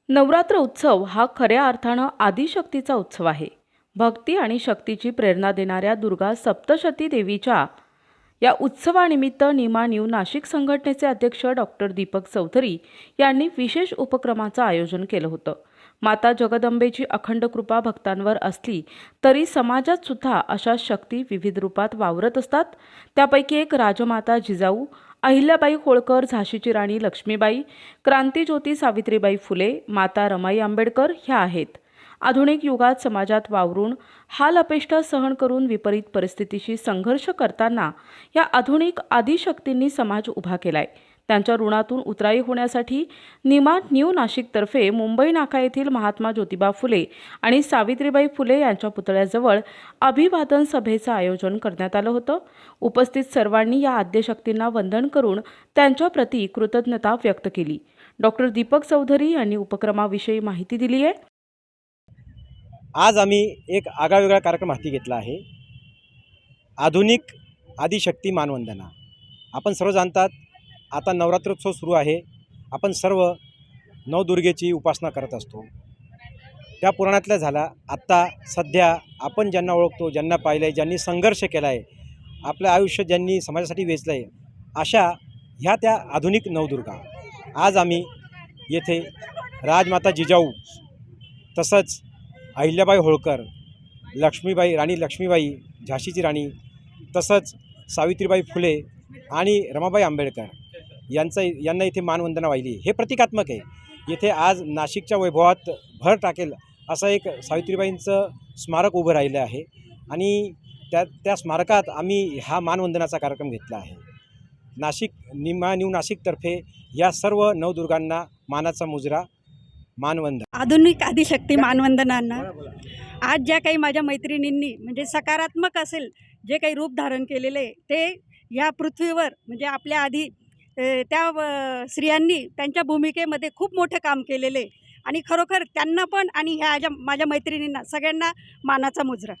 नवरात्र उत्सव हा खऱ्या अर्थानं आदिशक्तीचा उत्सव आहे. भक्ती आणि शक्तीची प्रेरणा देणाऱ्या दुर्गा सप्तशती देवीच्या या उत्सवानिमित्त निमा न्यू नाशिक संघटनेचे अध्यक्ष डॉक्टर दीपक चौधरी यांनी विशेष उपक्रमाचं आयोजन केलं होतं. माता जगदंबेची अखंड कृपा भक्तांवर असली तरी समाजात सुद्धा अशा शक्ती विविध रूपात वावरत असतात. त्यापैकी एक राजमाता जिजाऊ, अहिल्याबाई होळकर, झाशीची राणी लक्ष्मीबाई, क्रांतीज्योती सावित्रीबाई फुले, माता रमाई आंबेडकर ह्या आहेत. आधुनिक युगात समाजात वावरून हाल अपेष्टा सहन करून विपरीत परिस्थितीशी संघर्ष करताना या आधुनिक आदिशक्तींनी समाज उभा केलाय. त्यांच्या ऋणातून उतराई होण्यासाठी निमा न्यू नाशिकतर्फे मुंबई नाका येथील महात्मा ज्योतिबा फुले आणि सावित्रीबाई फुले यांच्या पुतळ्याजवळ अभिवादन सभेचं आयोजन करण्यात आलं होतं. उपस्थित सर्वांनी या आद्यशक्तींना वंदन करून त्यांच्याप्रती कृतज्ञता व्यक्त केली. डॉक्टर दीपक चौधरी यांनी उपक्रमाविषयी माहिती दिली आहे. आज आम्ही एक आगळावेगळा कार्यक्रम हाती घेतला आहे. आधुनिक आदिशक्ती मानवंदना. आपण सर्व जाणतात, आता नवरात्रोत्सव सुरू आहे. आपण सर्व नवदुर्गेची उपासना करत असतो. त्या पुराणातल्या झाला. आत्ता सध्या आपण ज्यांना ओळखतो, ज्यांना पाहिलं आहे, ज्यांनी संघर्ष केला आहे, आपलं आयुष्य ज्यांनी समाजासाठी वेचलं आहे, अशा ह्या त्या आधुनिक नवदुर्गा. आज आम्ही येथे राजमाता जिजाऊ, तसंच अहिल्याबाई होळकर, राणी लक्ष्मीबाई, झाशीची राणी, तसंच सावित्रीबाई फुले आणि रमाबाई आंबेडकर यांना इथे मानवंदना वाहिली. हे प्रतिकात्मक आहे. येथे आज नाशिकच्या वैभवात भर टाकेल असं एक सावित्रीबाईंचं स्मारक उभं राहिलं आहे आणि त्या स्मारकात आम्ही हा मानवंदनाचा कार्यक्रम घेतला आहे. निमा न्यू नाशिकतर्फे या सर्व नवदुर्गांना मानाचा मुजरा, मानवंदन. आधुनिक आदिशक्ती मानवंदनांना आज ज्या काही माझ्या मैत्रिणींनी म्हणजे सकारात्मक असेल जे काही रूप धारण केलेले ते या पृथ्वीवर म्हणजे आपल्या आधी त्या स्त्रियांनी त्यांच्या भूमिकेमध्ये खूप मोठं काम केलेले आणि खरोखर त्यांना पण आणि ह्या माझ्या मैत्रिणींना सगळ्यांना मानाचा मुजरा.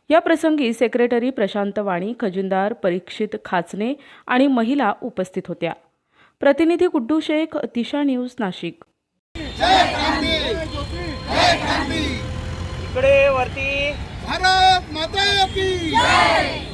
या प्रसंगी सेक्रेटरी प्रशांत वाणी, खजिनदार परीक्षित खाचने आणि महिला उपस्थित होत्या. प्रतिनिधी गुड्डू शेख, दिशा न्यूज, नाशिक. इकडे वरती भारत माता की जय.